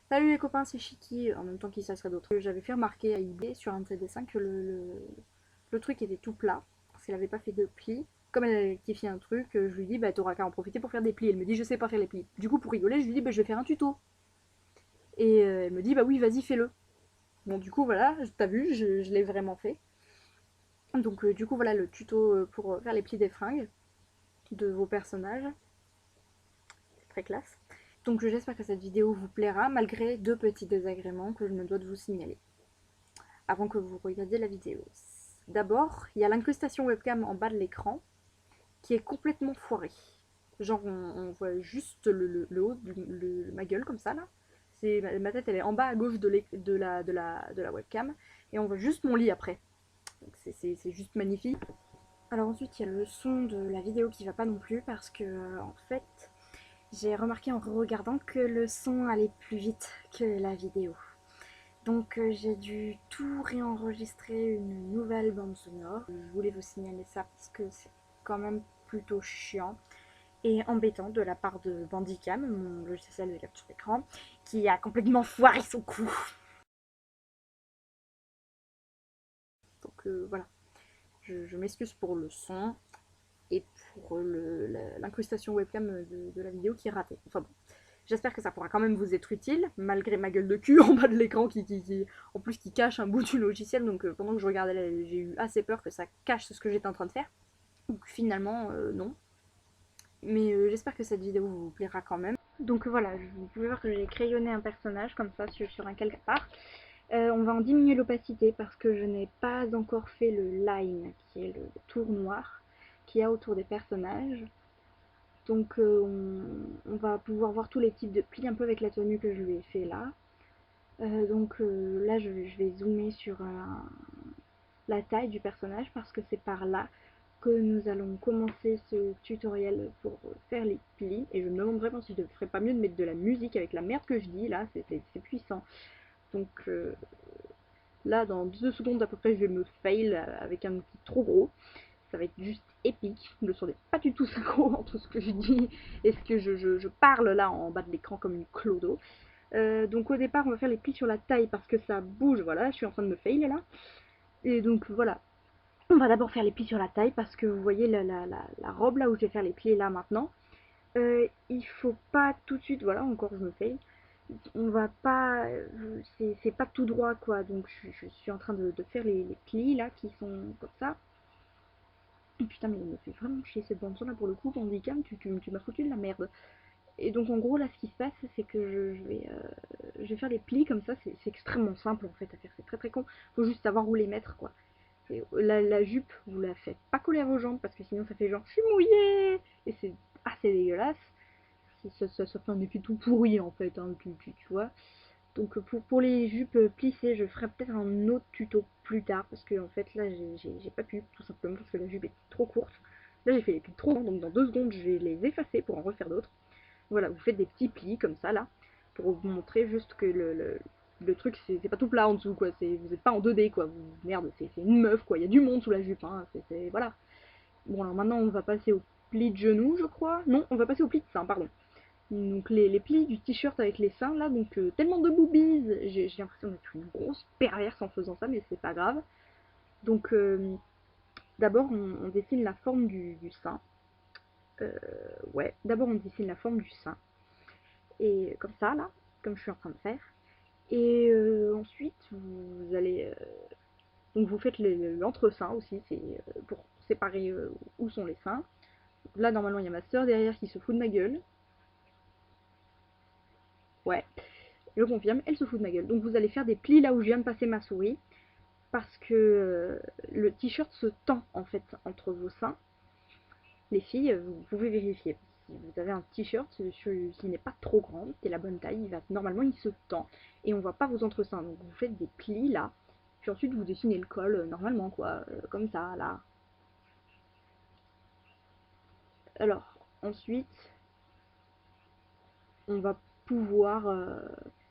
Salut les copains, c'est Chiki, en même temps qui ça serait d'autres. J'avais fait remarquer à eBay sur un de ses dessins que le truc était tout plat, parce qu'elle avait pas fait de plis. Comme elle a rectifié un truc, je lui dis bah t'auras qu'à en profiter pour faire des plis. Elle me dit je sais pas faire les plis. Du coup pour rigoler, je lui dis bah je vais faire un tuto. Et elle me dit bah oui vas-y fais-le. Bon du coup voilà, t'as vu, je l'ai vraiment fait. Donc du coup voilà le tuto pour faire les plis des fringues de vos personnages. C'est très classe. Donc j'espère que cette vidéo vous plaira, malgré deux petits désagréments que je me dois de vous signaler avant que vous regardiez la vidéo. D'abord, il y a l'incrustation webcam en bas de l'écran qui est complètement foirée. Genre, on voit juste le haut de ma gueule comme ça là. Ma tête, elle est en bas à gauche de la webcam et on voit juste mon lit après. C'est juste magnifique. Alors ensuite, il y a le son de la vidéo qui va pas non plus parce que en fait, j'ai remarqué en regardant que le son allait plus vite que la vidéo. Donc j'ai dû tout réenregistrer une nouvelle bande sonore. Je voulais vous signaler ça parce que c'est quand même plutôt chiant et embêtant de la part de Bandicam, mon logiciel de capture d'écran, qui a complètement foiré son coup. Donc voilà, je m'excuse pour le son et pour l'incrustation webcam de la vidéo qui est ratée. Enfin bon, j'espère que ça pourra quand même vous être utile, malgré ma gueule de cul en bas de l'écran en plus qui cache un bout du logiciel. Donc pendant que je regardais, j'ai eu assez peur que ça cache ce que j'étais en train de faire. Donc finalement, non. Mais j'espère que cette vidéo vous plaira quand même. Donc voilà, vous pouvez voir que j'ai crayonné un personnage comme ça sur un quelque part. On va en diminuer l'opacité parce que je n'ai pas encore fait le line, qui est le tour noir qu'il y a autour des personnages. Donc on va pouvoir voir tous les types de plis un peu avec la tenue que je lui ai fait là. Donc là je vais zoomer sur la taille du personnage parce que c'est par là que nous allons commencer ce tutoriel pour faire les plis. Et je me demande vraiment si je ne ferais pas mieux de mettre de la musique avec la merde que je dis là, c'est puissant. Donc là dans 2 secondes à peu près je vais me fail avec un outil trop gros. Ça va être juste épique. Le son n'est pas du tout synchro entre ce que je dis et ce que je parle là en bas de l'écran comme une clodo. Donc au départ, on va faire les plis sur la taille parce que ça bouge. Voilà, je suis en train de me fail là. Et donc voilà, on va d'abord faire les plis sur la taille parce que vous voyez la robe là où je vais faire les plis là maintenant. Il faut pas tout de suite, voilà, encore je me fail. On va pas, c'est pas tout droit quoi. Donc je suis en train de faire les plis là qui sont comme ça. Putain, mais il me fait vraiment chier cette bande son là pour le coup, Bandicam, tu m'as foutu de la merde. Et donc en gros là ce qui se passe c'est que je vais faire les plis comme ça, c'est extrêmement simple en fait à faire, c'est très très con, faut juste savoir où les mettre quoi. Et la jupe vous la faites pas coller à vos jambes parce que sinon ça fait genre je suis mouillée et c'est assez dégueulasse, ça fait un effet tout pourri en fait, hein, tu vois. Donc pour les jupes plissées je ferai peut-être un autre tuto plus tard parce que en fait là j'ai pas pu tout simplement parce que la jupe est trop courte. Là j'ai fait les plis trop longs donc dans 2 secondes je vais les effacer pour en refaire d'autres. Voilà, vous faites des petits plis comme ça là, pour vous montrer juste que le truc c'est pas tout plat en dessous quoi, vous êtes pas en 2D quoi, merde, c'est une meuf quoi, il y a du monde sous la jupe, hein, voilà. Bon alors maintenant on va passer au pli de genou je crois, non on va passer au pli de sein, pardon. Donc les plis du t-shirt avec les seins là, donc tellement de boobies, j'ai l'impression d'être une grosse perverse en faisant ça mais c'est pas grave. Donc d'abord on dessine la forme du sein, euh, ouais, d'abord on dessine la forme du sein et comme ça là, comme je suis en train de faire. Et ensuite vous allez donc vous faites l'entre-sein aussi, c'est pour séparer où sont les seins. Là normalement il y a ma soeur derrière qui se fout de ma gueule. Ouais, je confirme, elle se fout de ma gueule. Donc vous allez faire des plis là où je viens de passer ma souris parce que le t-shirt se tend en fait entre vos seins. Les filles, vous pouvez vérifier. Si vous avez un t-shirt qui n'est pas trop grand, qui est la bonne taille, normalement il se tend. Et on voit pas vos entreseins. Donc vous faites des plis là. Puis ensuite vous dessinez le col normalement quoi. Comme ça là. Alors ensuite on va pouvoir,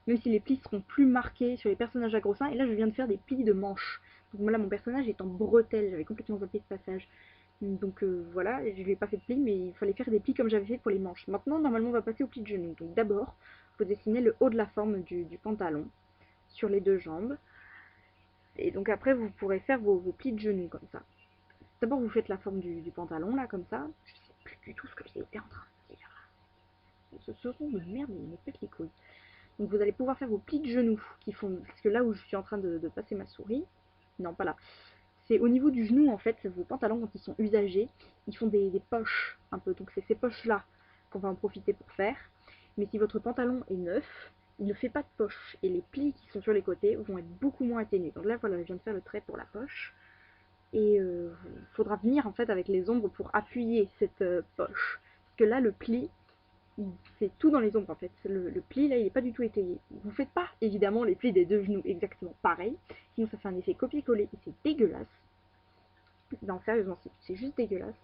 même si les plis seront plus marqués sur les personnages à gros seins, et là je viens de faire des plis de manches. Donc là mon personnage est en bretelle, j'avais complètement zappé ce passage. Donc voilà, je lui ai pas fait de plis, mais il fallait faire des plis comme j'avais fait pour les manches. Maintenant normalement on va passer aux plis de genoux. Donc d'abord, faut dessiner le haut de la forme du pantalon sur les deux jambes. Et donc après, vous pourrez faire vos plis de genoux comme ça. D'abord, vous faites la forme du pantalon, là, comme ça. Je sais plus du tout ce que j'étais en train de dire. Ce seront de merde, il me pète les couilles. Donc vous allez pouvoir faire vos plis de genoux qui font. Parce que là où je suis en train de passer ma souris, non, pas là. C'est au niveau du genou, en fait, vos pantalons, quand ils sont usagés, ils font des poches un peu. Donc c'est ces poches-là qu'on va en profiter pour faire. Mais si votre pantalon est neuf, il ne fait pas de poche. Et les plis qui sont sur les côtés vont être beaucoup moins atténués. Donc là, voilà, je viens de faire le trait pour la poche. Et il faudra venir en fait avec les ombres pour appuyer cette poche. Parce que là, le pli, il fait tout dans les ombres en fait. Le pli là, il n'est pas du tout étayé. Vous faites pas évidemment les plis des deux genoux exactement pareil, sinon ça fait un effet copier-coller et c'est dégueulasse. Non, sérieusement, c'est juste dégueulasse.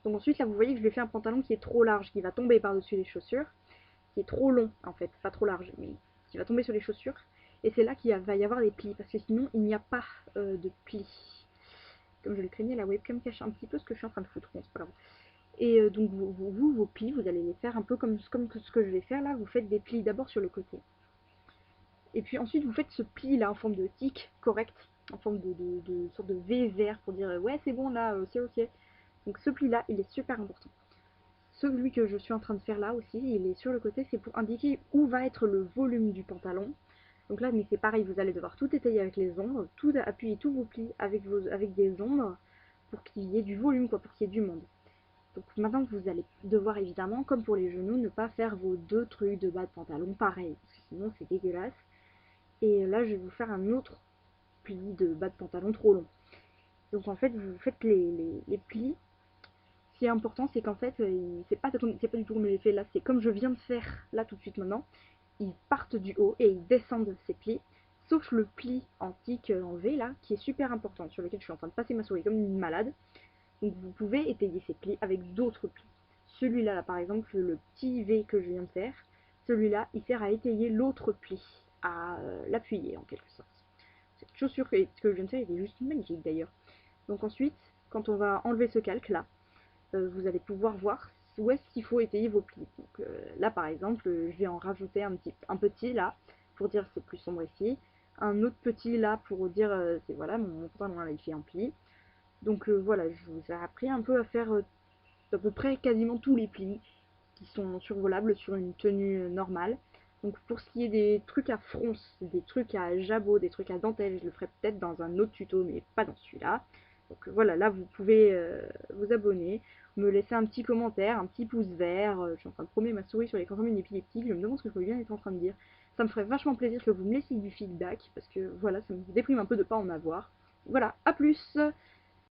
Donc ensuite, là, vous voyez que je lui ai fait un pantalon qui est trop large, qui va tomber par-dessus les chaussures, qui est trop long en fait, pas trop large, mais qui va tomber sur les chaussures. Et c'est là qu'il va y avoir des plis, parce que sinon, il n'y a pas de plis. Comme je le craignais, la webcam cache un petit peu ce que je suis en train de foutre. Bon, c'est pas grave. Et donc vos plis, vous allez les faire un peu comme ce que je vais faire là. Vous faites des plis d'abord sur le côté. Et puis ensuite, vous faites ce pli là en forme de tic correct, en forme de sorte de V vert pour dire ouais, c'est bon là, c'est ok. Donc ce pli là, il est super important. Celui que je suis en train de faire là aussi, il est sur le côté, c'est pour indiquer où va être le volume du pantalon. Donc là, mais c'est pareil, vous allez devoir tout étayer avec les ombres, tout appuyer tous vos plis avec des ombres pour qu'il y ait du volume, quoi, pour qu'il y ait du monde. Donc maintenant vous allez devoir évidemment, comme pour les genoux, ne pas faire vos deux trucs de bas de pantalon pareil, parce que sinon c'est dégueulasse. Et là je vais vous faire un autre pli de bas de pantalon trop long. Donc en fait vous faites les plis. Ce qui est important c'est qu'en fait c'est pas du tout comme je l'ai fait là, c'est comme je viens de faire là tout de suite maintenant. Ils partent du haut et ils descendent ces plis. Sauf le pli en tic en V là, qui est super important, sur lequel je suis en train de passer ma souris comme une malade. Donc vous pouvez étayer ces plis avec d'autres plis. Celui-là, là, par exemple, le petit V que je viens de faire, celui-là, il sert à étayer l'autre pli, à l'appuyer en quelque sorte. Cette chaussure que je viens de faire, elle est juste magnifique d'ailleurs. Donc ensuite, quand on va enlever ce calque là, vous allez pouvoir voir où est-ce qu'il faut étayer vos plis. Donc là par exemple, je vais en rajouter un petit là, pour dire c'est plus sombre ici. Un autre petit là pour dire c'est voilà, mon pantalon là il fait un pli. Donc voilà, je vous ai appris un peu à faire à peu près quasiment tous les plis qui sont survolables sur une tenue normale. Donc pour ce qui est des trucs à fronce, des trucs à jabot, des trucs à dentelle, je le ferai peut-être dans un autre tuto, mais pas dans celui-là. Donc voilà, là vous pouvez vous abonner, me laisser un petit commentaire, un petit pouce vert. Je suis en train de promener ma souris sur l'écran comme une épileptique, je me demande ce que je bien être en train de dire. Ça me ferait vachement plaisir que vous me laissiez du feedback, parce que voilà, ça me déprime un peu de pas en avoir. Voilà, à plus!